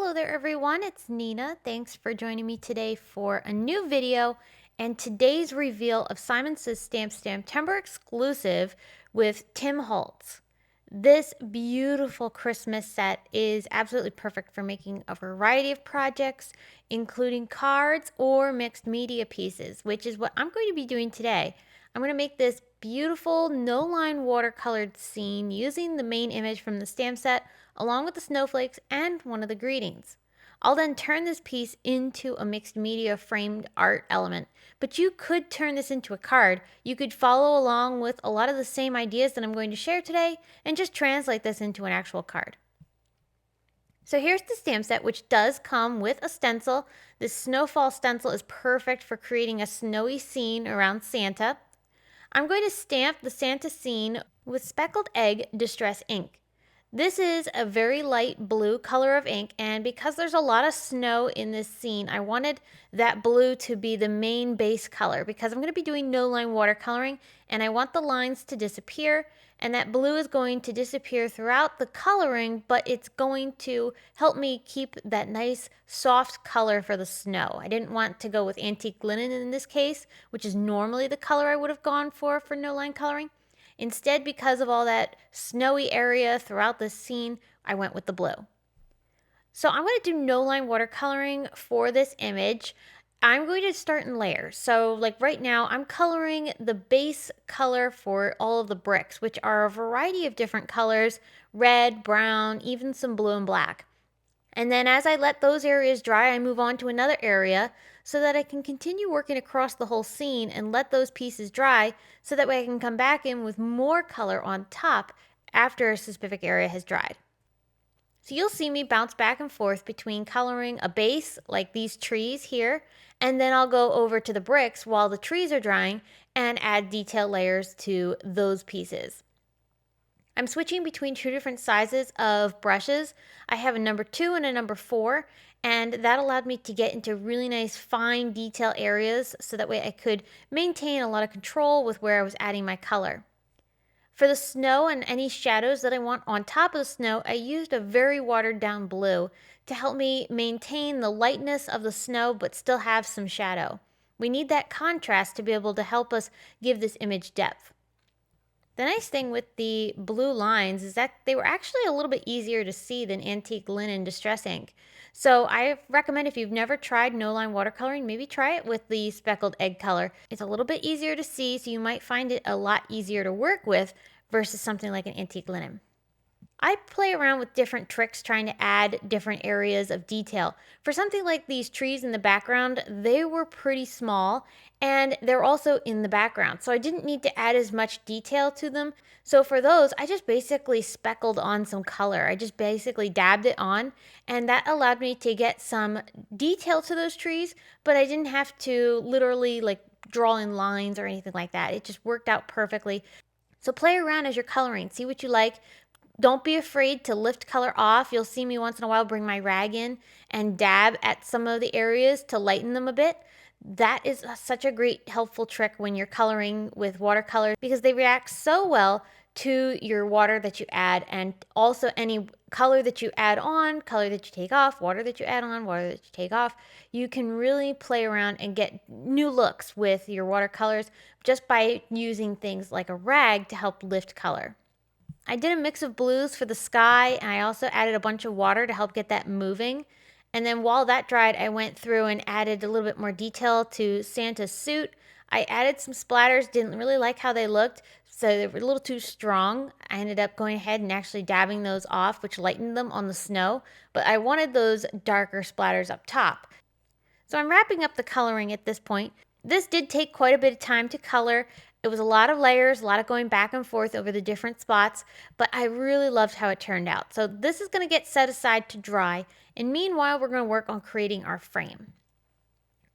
Hello there everyone, it's Nina. Thanks for joining me today for a new video and today's reveal of Simon Says STAMPtember exclusive with Tim Holtz. This beautiful Christmas set is absolutely perfect for making a variety of projects, including cards or mixed media pieces, which is what I'm going to be doing today. I'm going to make this beautiful no-line watercolored scene using the main image from the stamp set along with the snowflakes and one of the greetings. I'll then turn this piece into a mixed media framed art element, but you could turn this into a card. You could follow along with a lot of the same ideas that I'm going to share today and just translate this into an actual card. So here's the stamp set, which does come with a stencil. This snowfall stencil is perfect for creating a snowy scene around Santa. I'm going to stamp the Santa scene with speckled egg distress ink. This is a very light blue color of ink, and because there's a lot of snow in this scene, I wanted that blue to be the main base color because I'm going to be doing no line watercoloring and I want the lines to disappear, and that blue is going to disappear throughout the coloring, but it's going to help me keep that nice soft color for the snow. I didn't want to go with antique linen in this case, which is normally the color I would have gone for no line coloring. Instead, because of all that snowy area throughout the scene, I went with the blue. So I'm going to do no line watercoloring for this image. I'm going to start in layers. So like right now, I'm coloring the base color for all of the bricks, which are a variety of different colors, red, brown, even some blue and black. And then as I let those areas dry, I move on to another area so that I can continue working across the whole scene and let those pieces dry so that way I can come back in with more color on top after a specific area has dried. So you'll see me bounce back and forth between coloring a base like these trees here, and then I'll go over to the bricks while the trees are drying and add detail layers to those pieces. I'm switching between two different sizes of brushes. I have a number 2 and a number 4, and that allowed me to get into really nice fine detail areas so that way I could maintain a lot of control with where I was adding my color. For the snow and any shadows that I want on top of the snow, I used a very watered down blue to help me maintain the lightness of the snow but still have some shadow. We need that contrast to be able to help us give this image depth. The nice thing with the blue lines is that they were actually a little bit easier to see than antique linen distress ink. So I recommend if you've never tried no line watercoloring, maybe try it with the speckled egg color. It's a little bit easier to see, so you might find it a lot easier to work with versus something like an antique linen. I play around with different tricks trying to add different areas of detail. For something like these trees in the background, they were pretty small and they're also in the background. So I didn't need to add as much detail to them. So for those, I just basically speckled on some color. I just basically dabbed it on, and that allowed me to get some detail to those trees, but I didn't have to literally like draw in lines or anything like that. It just worked out perfectly. So play around as you're coloring, see what you like. Don't be afraid to lift color off. You'll see me once in a while bring my rag in and dab at some of the areas to lighten them a bit. That is such a great helpful trick when you're coloring with watercolor because they react so well to your water that you add, and also any color that you add on, color that you take off, water that you add on, water that you take off. You can really play around and get new looks with your watercolors just by using things like a rag to help lift color. I did a mix of blues for the sky, and I also added a bunch of water to help get that moving. And then while that dried, I went through and added a little bit more detail to Santa's suit. I added some splatters, didn't really like how they looked, so they were a little too strong. I ended up going ahead and actually dabbing those off, which lightened them on the snow, but I wanted those darker splatters up top. So I'm wrapping up the coloring at this point. This did take quite a bit of time to color. It was a lot of layers, a lot of going back and forth over the different spots, but I really loved how it turned out. So this is going to get set aside to dry, and meanwhile we're going to work on creating our frame.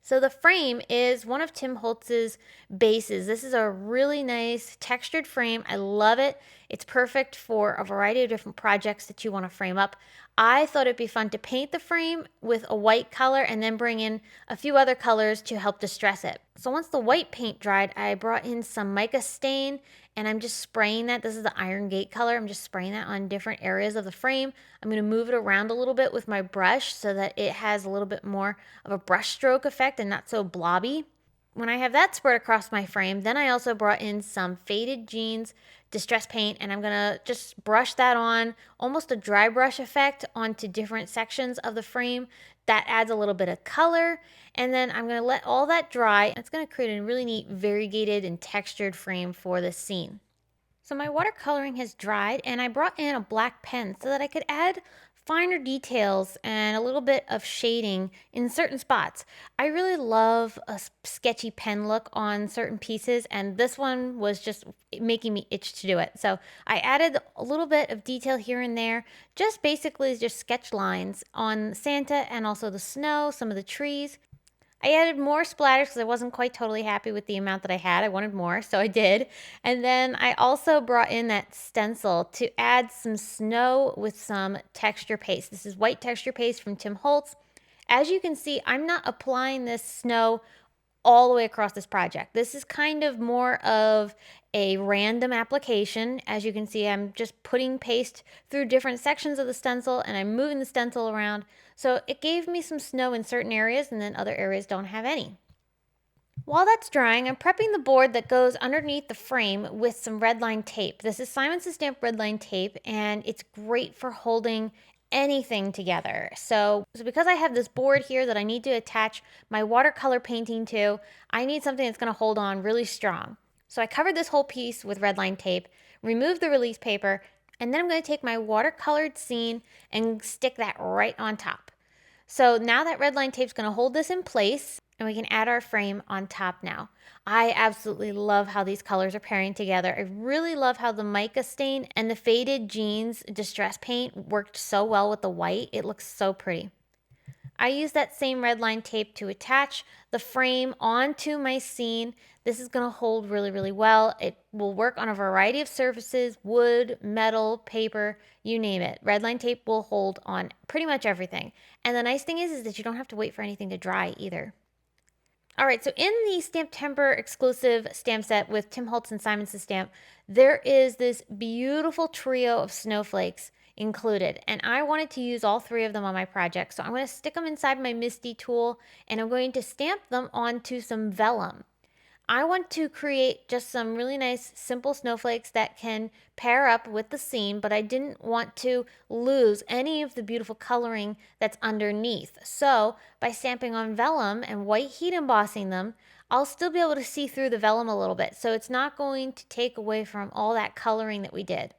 So the frame is one of Tim Holtz's bases. This is a really nice textured frame. I love it. It's perfect for a variety of different projects that you want to frame up. I thought it'd be fun to paint the frame with a white color and then bring in a few other colors to help distress it. So once the white paint dried, I brought in some mica stain and I'm just spraying that. This is the Iron Gate color. I'm just spraying that on different areas of the frame. I'm going to move it around a little bit with my brush so that it has a little bit more of a brush stroke effect and not so blobby. When I have that spread across my frame, then I also brought in some Faded Jeans distress paint, and I'm gonna just brush that on, almost a dry brush effect onto different sections of the frame. That adds a little bit of color, and then I'm gonna let all that dry. It's gonna create a really neat variegated and textured frame for this scene. So my watercoloring has dried, and I brought in a black pen so that I could add finer details and a little bit of shading in certain spots. I really love a sketchy pen look on certain pieces, and this one was just making me itch to do it. So I added a little bit of detail here and there, just basically just sketch lines on Santa and also the snow, some of the trees. I added more splatters because I wasn't quite totally happy with the amount that I had. I wanted more, so I did. And then I also brought in that stencil to add some snow with some texture paste. This is white texture paste from Tim Holtz. As you can see, I'm not applying this snow all the way across this project. This is kind of more of a random application. As you can see, I'm just putting paste through different sections of the stencil and I'm moving the stencil around. So it gave me some snow in certain areas and then other areas don't have any. While that's drying, I'm prepping the board that goes underneath the frame with some red line tape. This is Simon Says Stamp red line tape, and it's great for holding anything together. So because I have this board here that I need to attach my watercolor painting to, I need something that's going to hold on really strong. So I covered this whole piece with red line tape, removed the release paper, and then I'm going to take my watercolored scene and stick that right on top. So now that red line tape is going to hold this in place, and we can add our frame on top now. I absolutely love how these colors are pairing together. I really love how the mica stain and the Faded Jeans distress paint worked so well with the white. It looks so pretty. I used that same red line tape to attach the frame onto my scene. This is going to hold really, really well. It will work on a variety of surfaces, wood, metal, paper, you name it. Red line tape will hold on pretty much everything. And the nice thing is that you don't have to wait for anything to dry either. All right, so in the STAMPtember exclusive stamp set with Tim Holtz and Simon Says Stamp, there is this beautiful trio of snowflakes included, and I wanted to use all three of them on my project. So I'm going to stick them inside my MISTI tool, and I'm going to stamp them onto some vellum. I want to create just some really nice simple snowflakes that can pair up with the scene, but I didn't want to lose any of the beautiful coloring that's underneath. So by stamping on vellum and white heat embossing them, I'll still be able to see through the vellum a little bit. So it's not going to take away from all that coloring that we did.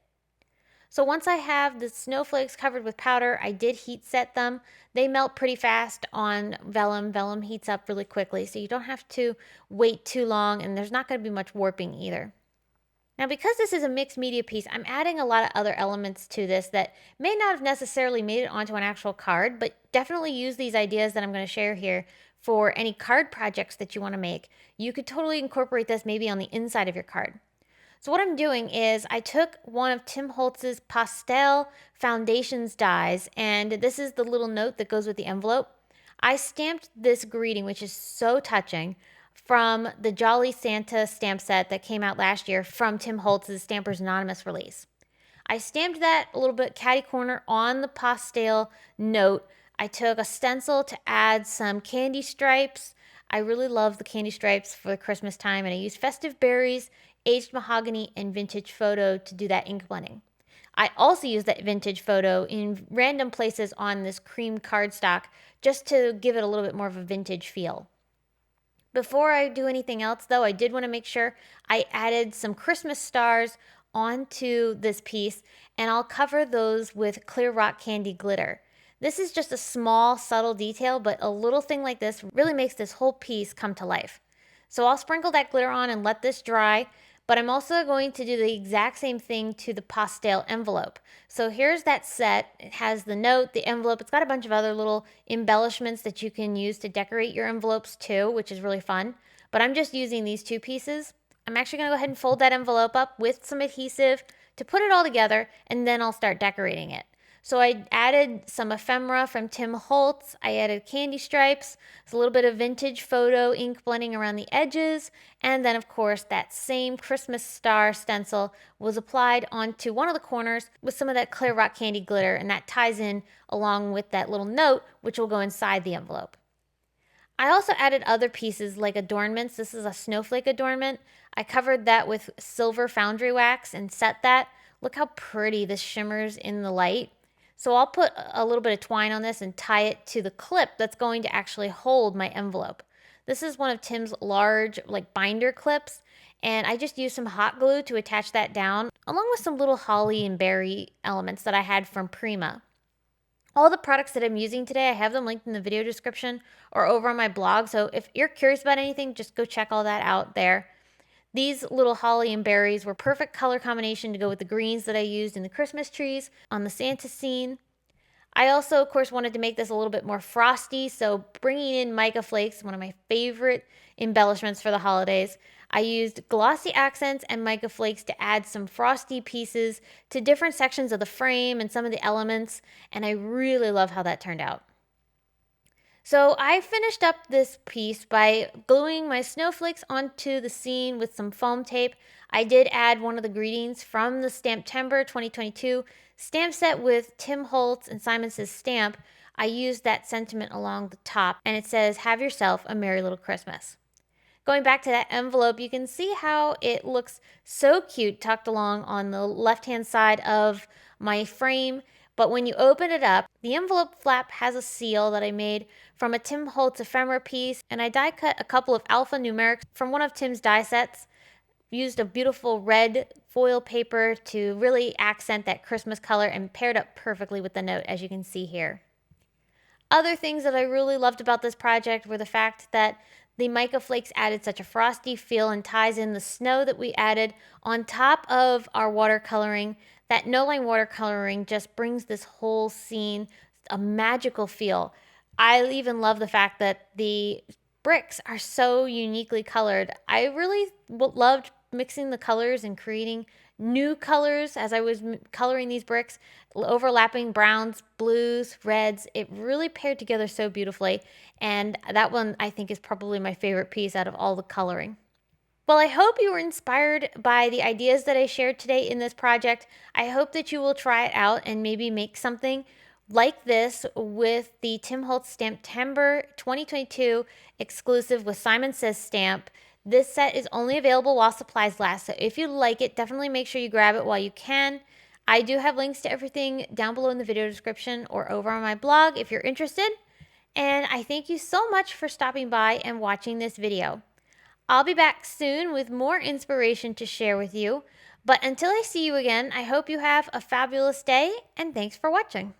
So once I have the snowflakes covered with powder, I did heat set them. They melt pretty fast on vellum. Vellum heats up really quickly, so you don't have to wait too long, and there's not going to be much warping either. Now, because this is a mixed media piece, I'm adding a lot of other elements to this that may not have necessarily made it onto an actual card, but definitely use these ideas that I'm going to share here for any card projects that you want to make. You could totally incorporate this maybe on the inside of your card. So what I'm doing is I took one of Tim Holtz's POSTALE Foundations dies, and this is the little note that goes with the envelope. I stamped this greeting, which is so touching, from the Jolly Santa stamp set that came out last year from Tim Holtz's Stampers Anonymous release. I stamped that a little bit catty corner on the POSTALE note. I took a stencil to add some candy stripes. I really love the candy stripes for the Christmas time, and I used festive berries, aged mahogany, and vintage photo to do that ink blending. I also used that vintage photo in random places on this cream cardstock just to give it a little bit more of a vintage feel. Before I do anything else though, I did want to make sure I added some Christmas stars onto this piece, and I'll cover those with clear rock candy glitter. This is just a small, subtle detail, but a little thing like this really makes this whole piece come to life. So I'll sprinkle that glitter on and let this dry, but I'm also going to do the exact same thing to the POSTALE envelope. So here's that set. It has the note, the envelope. It's got a bunch of other little embellishments that you can use to decorate your envelopes too, which is really fun. But I'm just using these two pieces. I'm actually going to go ahead and fold that envelope up with some adhesive to put it all together, and then I'll start decorating it. So I added some ephemera from Tim Holtz. I added candy stripes, a little bit of vintage photo ink blending around the edges, and then of course that same Christmas star stencil was applied onto one of the corners with some of that clear rock candy glitter, and that ties in along with that little note which will go inside the envelope. I also added other pieces like adornments. This is a snowflake adornment. I covered that with silver foundry wax and set that. Look how pretty this shimmers in the light. So I'll put a little bit of twine on this and tie it to the clip that's going to actually hold my envelope. This is one of Tim's large binder clips, and I just used some hot glue to attach that down along with some little holly and berry elements that I had from Prima. All the products that I'm using today, I have them linked in the video description or over on my blog. So if you're curious about anything, just go check all that out there. These little holly and berries were perfect color combination to go with the greens that I used in the Christmas trees on the Santa scene. I also, of course, wanted to make this a little bit more frosty, so bringing in mica flakes, one of my favorite embellishments for the holidays. I used glossy accents and mica flakes to add some frosty pieces to different sections of the frame and some of the elements, and I really love how that turned out. So I finished up this piece by gluing my snowflakes onto the scene with some foam tape. I did add one of the greetings from the STAMPtember 2022 stamp set with Tim Holtz and Simon Says Stamp. I used that sentiment along the top, and it says, "Have yourself a merry little Christmas." Going back to that envelope, you can see how it looks so cute tucked along on the left-hand side of my frame. But when you open it up, the envelope flap has a seal that I made from a Tim Holtz ephemera piece, and I die cut a couple of alphanumerics from one of Tim's die sets. Used a beautiful red foil paper to really accent that Christmas color and paired up perfectly with the note, as you can see here. Other things that I really loved about this project were the fact that the mica flakes added such a frosty feel and ties in the snow that we added on top of our watercoloring. That no line watercoloring just brings this whole scene a magical feel. I even love the fact that the bricks are so uniquely colored. I really loved mixing the colors and creating new colors as I was coloring these bricks, overlapping browns, blues, reds. It really paired together so beautifully, and that one I think is probably my favorite piece out of all the coloring. Well, I hope you were inspired by the ideas that I shared today in this project. I hope that you will try it out and maybe make something like this with the Tim Holtz STAMPtember 2022 exclusive with Simon Says Stamp. This set is only available while supplies last, so if you like it, definitely make sure you grab it while you can. I do have links to everything down below in the video description or over on my blog if you're interested. And I thank you so much for stopping by and watching this video. I'll be back soon with more inspiration to share with you. But until I see you again, I hope you have a fabulous day, and thanks for watching.